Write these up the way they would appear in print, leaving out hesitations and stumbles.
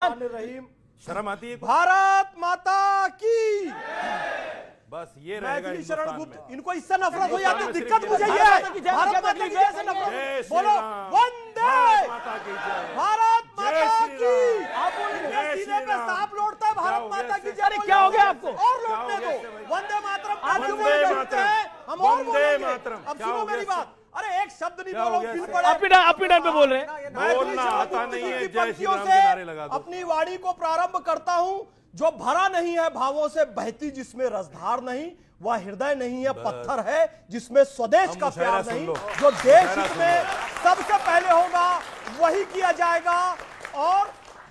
रहीम। शर्म आती है? भारत माता की। बस ये रहेगा शरण हिंदुस्तान गुप्त, में। इनको इससे नफरत हो जाती है। हिंदुस्तान में दिक्कत सिर्फ मुझे ये ये है, की जय, भारत माता की जय से जय नफरत। श्री बोलो राम। वंदे भारत माता की जय। भारत जय माता श्री की। राम। आप उनके जय सीने श्री पे राम। सांप लौटता है, क्या भारत हो माता गया की इससे? जय। अरे क्या हो गया आपको? और क्या लौटने हो गया दो। इससे भाई? वंदे मातरम। वंदे मातरम। हम और वंदे बोलेंगे। मातरम। अब क्या सुनो हो गया मेरी इससे? बात। अरे एक शब्द नहीं क्या हो बोलो गया फिर इससे? पड़े। आप ही डर पे बोल रहे हैं। बोलना आता नहीं है, जय श्री राम के नारे लगा दो। अपनी वाणी को प्रारंभ करता हूं। जो भरा नहीं है भावों से बहती, जिसमें रसधार नहीं, वह हृदय नहीं है, पत्थर है जिसमें स्वदेश का मुशायरा प्यार सुन नहीं। लो। जो देश मुशायरा हित सुन में लो। सबसे पहले होगा वही किया जाएगा। और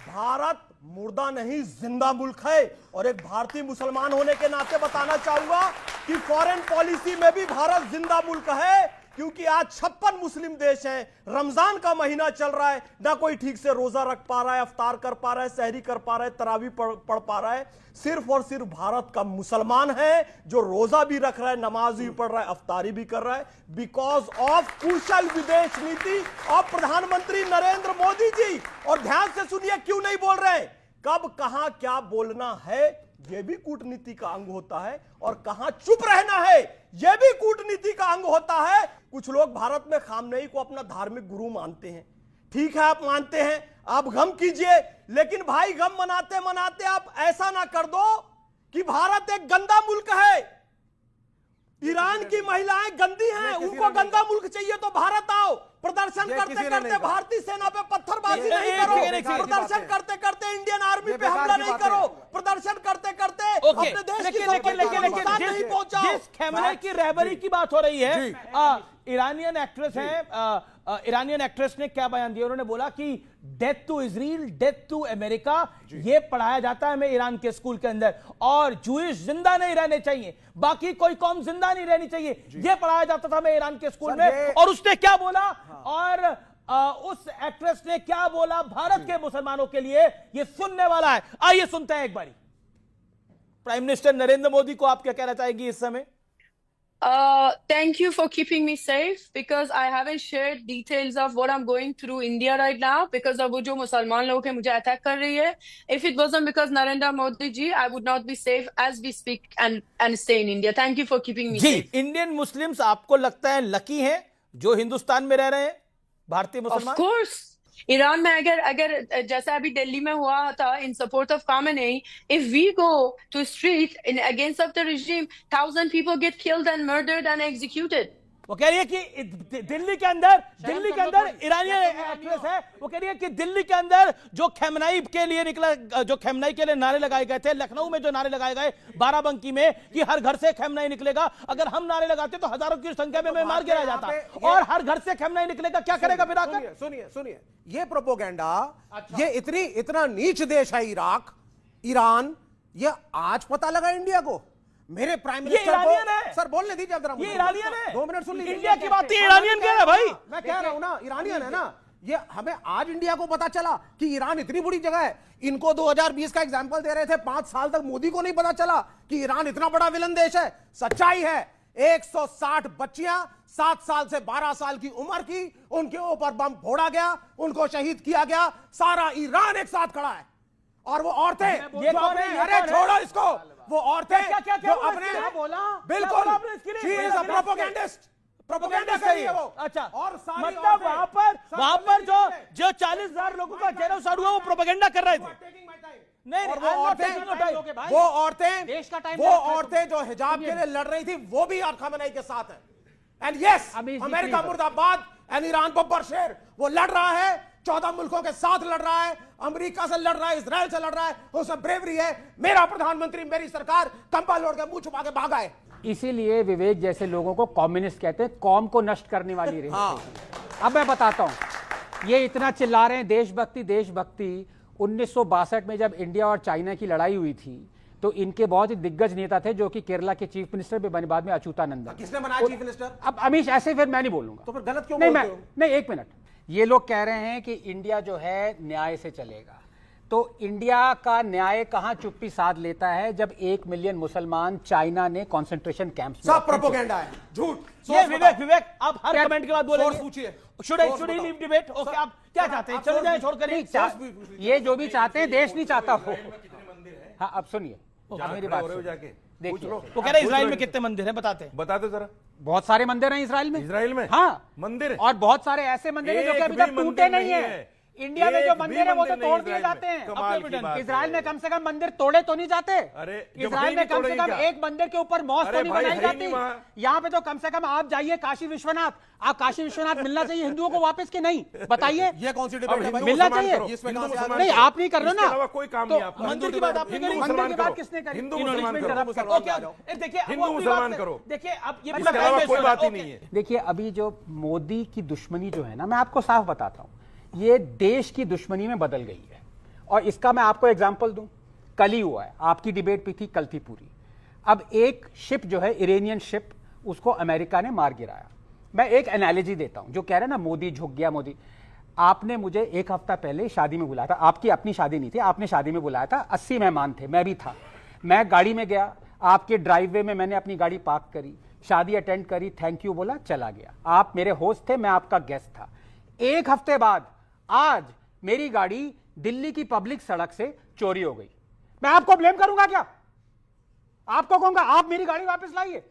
भारत मुर्दा नहीं, जिंदा मुल्क है। और एक भारतीय मुसलमान होने के नाते बताना चाहूंगा कि फॉरेन पॉलिसी में भी भारत जिंदा मुल्क है। क्योंकि आज 56 मुस्लिम देश हैं, रमजान का महीना चल रहा है, ना कोई ठीक से रोजा रख पा रहा है, अफ्तार कर पा रहा है, सहरी कर पा रहा है, तरावी पढ़ पा रहा है। सिर्फ और सिर्फ भारत का मुसलमान है जो रोजा भी रख रहा है, नमाज भी पढ़ रहा है, अफ्तारी भी कर रहा है, बिकॉज ऑफ कुशल विदेश नीति और प्रधानमंत्री नरेंद्र मोदी जी। और ध्यान से सुनिए, क्यों नहीं बोल रहे हैं, कब कहां क्या बोलना है यह भी कूटनीति का अंग होता है, और कहां चुप रहना है यह भी कूटनीति का अंग होता है। कुछ लोग भारत में खामनेई को अपना धार्मिक गुरु मानते हैं। ठीक है, आप मानते हैं, आप गम कीजिए, लेकिन भाई गम मनाते मनाते आप ऐसा ना कर दो कि भारत एक गंदा मुल्क है। ईरान की महिलाएं गंदी हैं, उनको गंदा मुल्क चाहिए तो भारत आओ। प्रदर्शन करते करते भारतीय सेना पे पत्थरबाजी नहीं करो। प्रदर्शन करते करते इंडियन आर्मी पे हमला नहीं करो। प्रदर्शन करते करते अपने देश की संपत्ति को नुकसान नहीं पहुंचाओ। जिस खैमने की रहबरी की बात हो रही है, ईरानियन एक्ट्रेस है, ईरानियन एक्ट्रेस ने क्या बयान दिया? उन्होंने बोला कि death to Israel, death to America, ये पढ़ाया जाता है हमें ईरान के स्कूल के अंदर। और जूइश जिंदा नहीं रहने चाहिए, बाकी कोई कौम जिंदा नहीं रहनी चाहिए, ये पढ़ाया जाता था हमें ईरान के स्कूल में। और उसने क्या बोला, और उस एक्ट्रेस ने क्या बोला भारत के मुसलमानों के लिए, ये सुनने वाला है। आइए सुनते हैं एक बारी। प्राइम मिनिस्टर नरेंद्र मोदी को आप क्या कहना चाहेंगी इस समय? Thank you for keeping me safe, because I haven't shared details of what I'm going through India right now because of वो जो मुसलमान लोग हैं मुझे अटैक कर रही है। If it wasn't because Narendra Modi ji, I would not be safe as we speak and stay in India. Thank you for keeping me जी, safe. इंडियन मुस्लिम्स आपको लगता है लकी हैं जो हिंदुस्तान में रह रहे हैं, भारतीय Of मुसलमान? course. ईरान में अगर जैसा अभी दिल्ली में हुआ था in support of Khamenei, if we go to street in against of the regime, 1,000 people get killed and murdered and executed. वो कह रही है कि दिल्ली के अंदर ईरानियन एक्ट्रेस है, वो कह रही है कि दिल्ली के अंदर जो खैमनाई के लिए निकला, जो खैमनाई के लिए नारे लगाए गए थे, लखनऊ में जो नारे लगाए गए, बाराबंकी में, कि हर घर से खैमनाई निकलेगा, अगर हम नारे लगाते तो हजारों की संख्या में मार गिरा जाता, और हर घर से खैमनाई निकलेगा, क्या करेगा फिर आकर? सुनिए, ये प्रोपोगेंडा, ये इतना नीच देश है इराक, ईरान, ये आज पता लगा इंडिया को। मेरे प्राइम मिनिस्टर को सर बोलने दीजिए जरा, ये ईरानियन है, 2 मिनट सुन लीजिए। इंडिया की बात ईरानियन कह रहा है भाई। मैं कह रहा हूं ना, ईरानियन है ना। ये हमें आज इंडिया को पता चला कि ईरान इतनी बुरी जगह है। इनको 2020 का एग्जांपल दे रहे थे, 5 साल तक मोदी को नहीं पता चला कि ईरान इतना बड़ा विलन देश है। सच्चाई है, 160 बच्चियां 7 साल से 12 साल की उम्र की, उनके ऊपर बम फोड़ा गया, उनको शहीद किया गया, सारा ईरान एक साथ खड़ा है। और वो औरतें जो अपने, अरे छोड़ो इसको, वो औरतें जो अपने, बिल्कुल, she is a propagandist, propaganda कर रही है वो। अच्छा, और मतलब वहां पर जो 40,000 लोगों का जेनोसाइड हुआ, वो प्रोपेगेंडा कर रहे थे। नहीं, और वो औरतें जो हिजाब के लिए लड़ रही थी, वो भी खामेनेई के साथ है। एंड यस, अमेरिका मुर्दाबाद एंड ईरान बब्बर शेर, वो लड़ रहा है, 14 मुल्कों के साथ लड़ रहा है, अमेरिका से लड़ रहा है, इजराइल से लड़ रहा है, उसमें ब्रेवरी है। मेरा प्रधानमंत्री, मेरी सरकार कंबल ओढ़ के मुंह छुपा के भागा है। इसीलिए विवेक जैसे लोगों को कम्युनिस्ट कहते हैं, कौम को नष्ट करने वाली रही। अब मैं बताता हूं, ये इतना चिल्ला रहे हैं देशभक्ति देशभक्ति। 1962 में जब इंडिया और चाइना की लड़ाई हुई थी, तो इनके बहुत ही दिग्गज नेता थे जो कि केरला के चीफ मिनिस्टर भी बने बाद में, अच्युतानंद। किसने बनाया चीफ मिनिस्टर? अब अमीश ऐसे फिर मैं नहीं बोलूंगा, तो फिर गलत क्यों नहीं बोलते हो? नहीं, एक मिनट। ये लोग कह रहे हैं कि इंडिया जो है न्याय से चलेगा, तो इंडिया का न्याय कहां चुप्पी साध लेता है जब 1 मिलियन मुसलमान चाइना ने कंसंट्रेशन कैंप्स में सब प्रोपेगेंडा है, झूठ। ये विवेक आप हर कमेंट के बाद सोर्स बोलेंगे। पूछिए। Should he leave debate? Okay, आप क्या चाहते हैं? चले जाए, छोड़ कर। ये जो भी चाहते हैं देश नहीं चाहता वो। हाँ, अब सुनिए मेरी बात सुनिए। जाके देखिए, वो कह रहे हैं इजराइल में कितने मंदिर हैं, बताते हैं। बता दो जरा। बहुत सारे मंदिर हैं इजराइल में। इजराइल में? हाँ, मंदिर और बहुत सारे ऐसे मंदिर हैं जो कि एक अभी भी तक टूटे मंदिर नहीं नहीं है। है। इंडिया में जो एक भी मंदिर है वो तो मंदिर नहीं तोड़ दिए इजराइल में। जाते हैं। कमाल की बात है। इजराइल में कम से कम मंदिर तोड़े तो नहीं जाते। अरे, जब इजराइल है में नहीं कम से तोड़ेंगे कम क्या? एक मंदिर के ऊपर मौत अरे तो नहीं भाई, बनाई है ही जाती। नहीं वहाँ। यहाँ पे तो कम से कम आप जाइए काशी विश्वनाथ। आप काशी विश्वनाथ मिलना चाहिए हिंदुओं को वापस के नहीं, बताइए। ये कौन सी अब डिबेट है हिंदू भाई? मिलना मुसलमान चाहिए। करो, इसमें हिंदू कहाँ से आ मुसलमान गए? नहीं, करो। आप नहीं कर रहे हो इसके ना। अलावा कोई काम तो नहीं आपका। मंदिर की बात आपने हिंदू करी, मुसलमान मंदिर की बात करो। किसने करी? हिंदू इन्होंने मुसलमान इसमें करो। interrupt कर- ओके, देखिए अब हिंदू वो अपनी मुसलमान बात करो। देखिए अब ये इसके पूरा अलावा time कोई waste बात ही हो रहा है। नहीं है। देखिए, अभी जो मोदी की दुश्मनी जो है ना, मैं आपको साफ बताता हूं, ये देश की दुश्मनी में बदल गई है। और इसका मैं आपको एग्जांपल दूं, कल ही हुआ है, आपकी डिबेट भी थी, कल थी पूरी। अब एक शिप जो है, इरानियन शिप, उसको अमेरिका ने मार गिराया। मैं एक एनालॉजी देता हूं, जो कह रहे हैं ना मोदी झुक गया मोदी। आपने मुझे एक हफ्ता पहले शादी में बुलाया था, आपकी अपनी शादी नहीं थी, आपने शादी में बुलाया था, 80 मेहमान थे, मैं भी था। मैं गाड़ी में गया, आपके ड्राइववे में मैंने अपनी गाड़ी पार्क करी, शादी अटेंड करी, थैंक यू बोला, चला गया। आप मेरे होस्ट थे, मैं आपका गेस्ट था। एक हफ्ते बाद आज मेरी गाड़ी दिल्ली की पब्लिक सड़क से चोरी हो गई। मैं आपको ब्लेम करूंगा क्या? आपको कहूंगा आप मेरी गाड़ी वापस लाइए।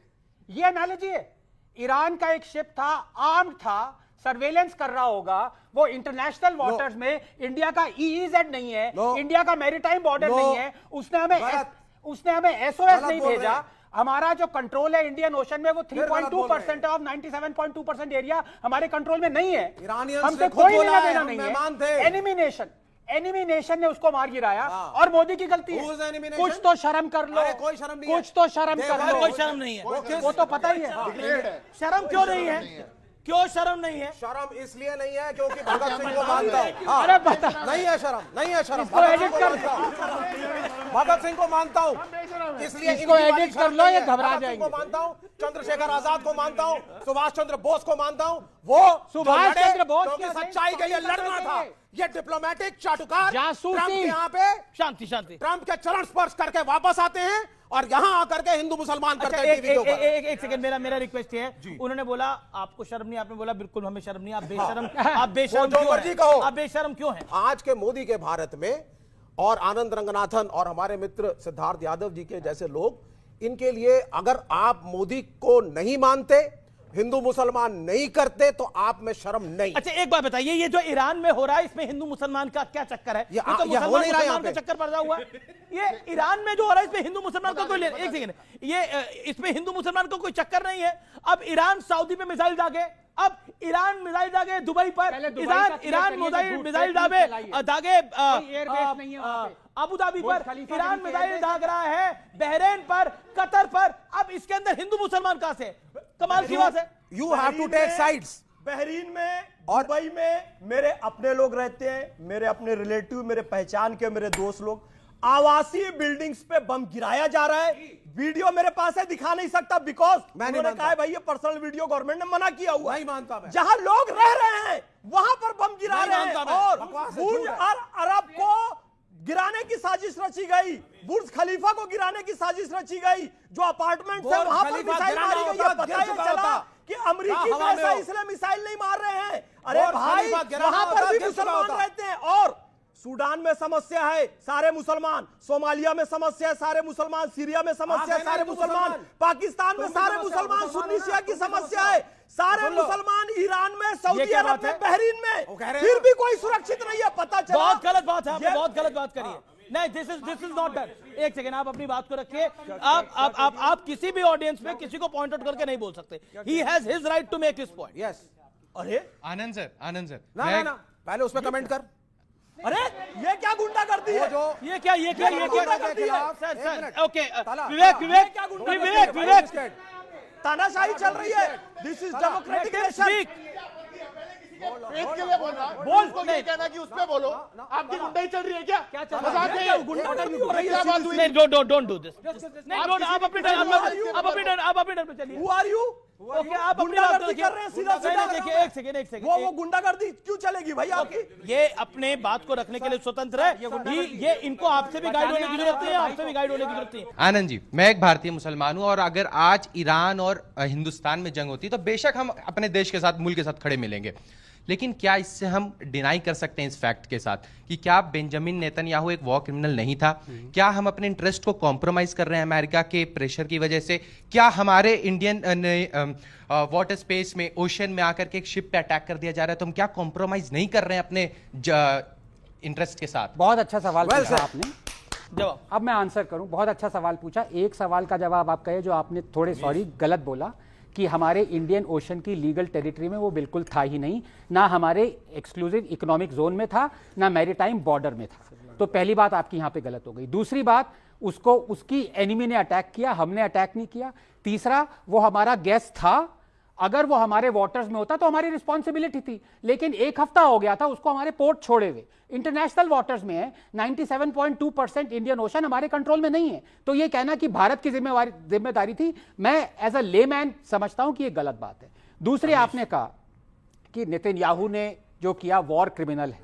ये एनालॉजी है। ईरान का एक शिप था, आर्म्ड था, सर्वेलेंस कर रहा होगा, वो इंटरनेशनल वाटर्स में, इंडिया का ईईजेड नहीं है, इंडिया का मैरीटाइम बॉर्डर नहीं है, उसने हमें एसओएस नहीं भेजा। हमारा जो कंट्रोल है इंडियन ओशन में वो 3.2% ऑफ 97.2% एरिया हमारे कंट्रोल में नहीं है। ईरानियंस हमसे ने खुद कोई बोला लेना है, देना हम नहीं मेहमान थे। है। एनिमी नेशन ने उसको मार गिराया और मोदी की गलती है। Who is enemy nation? कुछ तो शर्म कर लो। अरे कोई शर्म नहीं है। कुछ तो शर्म देखो, कर लो। कोई शर्म नहीं है। वो तो पता ही है। शर्म क्यों नहीं है? क्यों शर्म नहीं है? शर्म इसलिए नहीं है क्योंकि भगत सिंह को मानता हूं। हाँ, अरे बता, नहीं है शर्म, नहीं है शर्म। इसको एडिट कर, भगत सिंह को मानता हूं, इसलिए इसको इनकी वाली एडिट कर शर्म लो, नहीं ये है। घबरा भगत सिंह जाएंगे। को मानता हूं, चंद्रशेखर आजाद को मानता हूं, सुभाष चंद्र बोस को मानता हूं। वो सुभाष जो लड़े, चंद्र बोस क्योंकि के सच्चाई के लिए नहीं लड़ना कर था। रहे थे। ये डिप्लोमेटिक चाटुकार जासूसी। ट्रंप के यहाँ पे शांति शांति। ट्रंप के चरण स्पर्श करके वापस आते हैं और यहाँ आकर के हिंदू मुसलमान करते अच्छा, हैं टीवी के ऊपर। एक सेकंड, मेरा रिक्वेस्ट है। उन्होंने बोला आपको शर्म नहीं, आपने बोला बिल्कुल हमें शर्म नहीं। आप बेशरम आप बेशरम वो जो क्यों मर्जी हैं? कहो। आप बेशरम क्यों हैं? आज के मोदी के भारत में और आनंद रंगनाथन और हमारे मित्र सिद्धार्थ यादव जी के जैसे लोग, इनके लिए अगर आप मोदी को नहीं मानते, हिंदू मुसलमान नहीं करते, तो आप में शर्म नहीं। अच्छा, एक बात बताइए, ये जो ईरान में हो रहा है, इसमें हिंदू मुसलमान का क्या चक्कर है? ये तो हो नहीं मुसलमान रहा यहाँ मुसलमान का पे। चक्कर पड़ रहा हुआ है। ये ईरान में जो हो रहा है, इसमें हिंदू मुसलमान का कोई एक सेकंड, ये इसमें हिंदू मुसलमान का कोई चक्कर नहीं है। अब ईरान सऊदी पे मिसाइल दागे, अब ईरान मिसाइल दागे दुबई पर, पहले दुबई ईरान का क्लियर ईरान करिए कि मिसाइल झूठ दागे फैलाइए। दागे कोई एयरबेस नहीं है वहाँ पे। अबू धाबी बुर्ज पर, खलीफा ईरान के नीचे मिसाइल एयरबेस दाग रहा है, बहरीन पर, कतर पर। अब इसके अंदर हिंदू मुसलमान कहां से? कमाल की बात है। You have to take sides. Bahrain में और दुबई में मेरे अपने लोग रहते हैं, मेरे अपने रिलेटिव, मेरे पहचान के, मेरे दोस्त लोग। आवासीय बिल्डिंग्स पे बम गिराया जा रहा है। वीडियो मेरे पास है, दिखा नहीं सकता बिकॉज उन्होंने कहा है भाई ये पर्सनल वीडियो गवर्नमेंट ने मना किया हुआ है। नहीं मानता मैं। जहां लोग रह रहे हैं वहां पर बम गिरा नहीं रहे हैं मानता मैं। और बकवास है, बुर्ज झूठ है। अरब को गिराने की साजिश रची गई, बुर्ज खलीफा को गिराने की साजिश रची गई, जो अपार्टमेंट है बुर्ज वहां पर खलीफा मिसाइल गिराना मारी गई होता, है। पता गिर ही चुका चला होता। कि अमेरिकी हवा में पैसा हो। इसलिए मिसाइल नहीं मार रहे हैं। अरे बुर्ज भाई खलीफा गिराना वहां होता, पर भी गिर चुका मुसलमान होता। रहते हैं और सूडान में समस्या है, सारे मुसलमान। सोमालिया में समस्या है, सारे मुसलमान। सीरिया में समस्या है, सारे मुसलमान। पाकिस्तान में सारे मुसलमान। सुन्नी शिया की समस्या है, सारे मुसलमान। ईरान में, सऊदी क्या अरब बात में, है? बहरीन वो में कह रहे फिर हैं भी कोई सुरक्षित नहीं है। पता चला बहुत गलत बात है, आपने ये- बहुत गलत बात करी है। नहीं, दिस इज नॉट डन। एक सेकंड, आप अपनी बात को रखिए। आप किसी भी ऑडियंस में किसी को पॉइंट आउट करके नहीं बोल सकते। He has his right to make his point. Yes. अरे आनंद सर ना पहले उस पर कमेंट कर। अरे ये क्या गुंडागर्दी है? जो ये क्या गुंडागर्दी है? सर एक सर मिनट। ओके ताला, विवेक ताला। विवेक क्या गुंडागर्दी है? विवेक विवेक तानाशाही चल रही है। This is democratic nation. Speak पेट के लिए बोल रहा हूं। बोल, उसको नहीं। ये कहना कि उस पे बोलो। आपकी गुंडाई चल रही है क्या? क्या चल मजाक रहा है है? ये? गुंडागर्दी हो रही है। क्या बात हुई? नहीं, डोंट डू दिस। नहीं, डोंट। आप अपने टर्न, आप अपने टर्न पे चलिए। Who are you? ओके, आप अपनी बात गुंडागर्दी रखिए। कर रहे हैं सीधा नहीं, सीधा। नहीं, देखिए, एक सेकंड वो गुंडागर्दी क्यों चलेगी भाई आपकी? ये अपने बात को रखने के लिए स्वतंत्र है। ये इनको आपसे भी गाइड होने की जरूरत नहीं है, आपसे भी गाइड होने की जरूरत नहीं है। आनंद जी, मैं एक भारतीय मुसलमान हूं और अगर आज ईरान और हिंदुस्तान में जंग होती तो बेशक हम अपने देश के साथ, मुल्क के साथ खड़े मिलेंगे, लेकिन क्या इससे हम डिनाई कर सकते हैं इस फैक्ट के साथ कि क्या बेंजामिन नेतन्याहू एक वॉर क्रिमिनल नहीं था? क्या हम अपने इंटरेस्ट को कॉम्प्रोमाइज कर रहे हैं अमेरिका के प्रेशर की वजह से? क्या हमारे इंडियन वाटर स्पेस में, ओशन में आकर के एक शिप पे अटैक कर दिया जा रहा है तो हम क्या कॉम्प्रोमाइज नहीं कर रहे हैं अपने इंटरेस्ट के साथ? बहुत अच्छा सवाल Well पूछा said. आपने। जवाब अब मैं आंसर करूं। बहुत अच्छा सवाल पूछा। एक सवाल का जवाब आप कहे जो आपने थोड़े गलत बोला कि हमारे इंडियन ओशन की लीगल टेरिटरी में वो बिल्कुल था ही नहीं, ना हमारे एक्सक्लूसिव इकोनॉमिक जोन में था, ना मैरीटाइम बॉर्डर में था। तो पहली बात आपकी यहां पे गलत हो गई। दूसरी बात, उसको उसकी एनिमी ने अटैक किया, हमने अटैक नहीं किया। तीसरा, वो हमारा गेस्ट था, अगर वो हमारे वाटर्स में होता तो हमारी रिस्पॉन्सिबिलिटी थी, लेकिन एक हफ्ता हो गया था उसको हमारे पोर्ट छोड़े हुए। इंटरनेशनल वाटर्स में है, 97.2% इंडियन ओशन हमारे कंट्रोल में नहीं है। तो ये कहना कि भारत की जिम्मेदारी थी, मैं एज अ लेमैन समझता हूं कि ये गलत बात है। दूसरी, आपने कहा कि नेतन्याहू ने जो किया वॉर क्रिमिनल है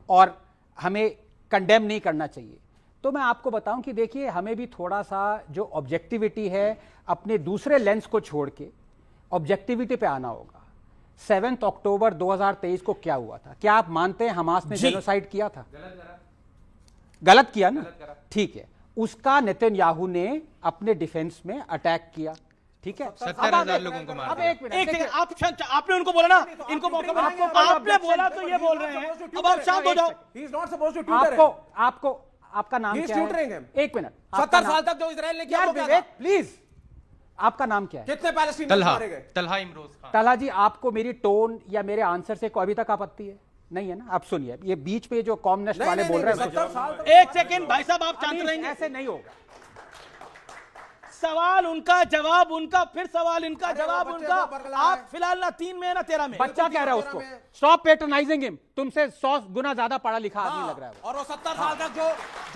और हमें कंडेम नहीं करना चाहिए। तो मैं आपको बताऊं कि देखिए, हमें भी थोड़ा सा जो ऑब्जेक्टिविटी है अपने दूसरे लेंस को छोड़ के ऑब्जेक्टिविटी पे आना होगा। 7 अक्टूबर 2023 को क्या हुआ था? क्या आप मानते हैं हमास ने जेनोसाइड किया था? गलत किया ना? ठीक है, उसका नेतन्याहू ने अपने डिफेंस में अटैक किया। ठीक है, 70,000 लोगों को मार अब दिया। एक मिनट, एक देखिए, सेकंड, आपने उनको बोला ना, इनको मौका मिला, आपने बोला तो ये बोल रहे हैं, अब आप शांत हो जाओ। He is not supposed to tutor him. आपका नाम He is क्या है? tutoring him. एक मिनट, 70 साल तक जो इजराइल ने किया यार वो क्या था? विवेक प्लीज, आपका नाम क्या है? कितने पैलेस्टीनियंस तलहा, मारे गए? तलहा इमरोज खान। तला जी, आपको मेरी टोन या मेरे आंसर से कोई अभी तक आपत्ति है? नहीं है ना? आप सुनिए, ये बीच में जो कॉमनेस्ट वाले बोल रहे हैं 70 साल तक एक सेकंड भाई साहब, आप शांत अभी रहेंगे? ऐसे नहीं होगा। सवाल उनका, जवाब उनका, फिर सवाल इनका, अरे जवाब वो बच्चे उनका। को बरगला आप है। फिलहाल ना 3 में है ना 13 में। बच्चा कह रहा है उसको, में- स्टॉप पैट्रोनाइजिंग हिम। तुमसे 100 गुना ज्यादा पढ़ा लिखा आदमी लग रहा है वो। और वो 70 साल तक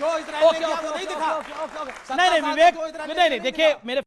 जो इजराइल ने ओके किया ओके वो नहीं ओके दिखा। Okay okay. 70 नहीं नहीं साल तक विवेक, जो इजराइल ने नहीं नहीं किया देखिए, मेरे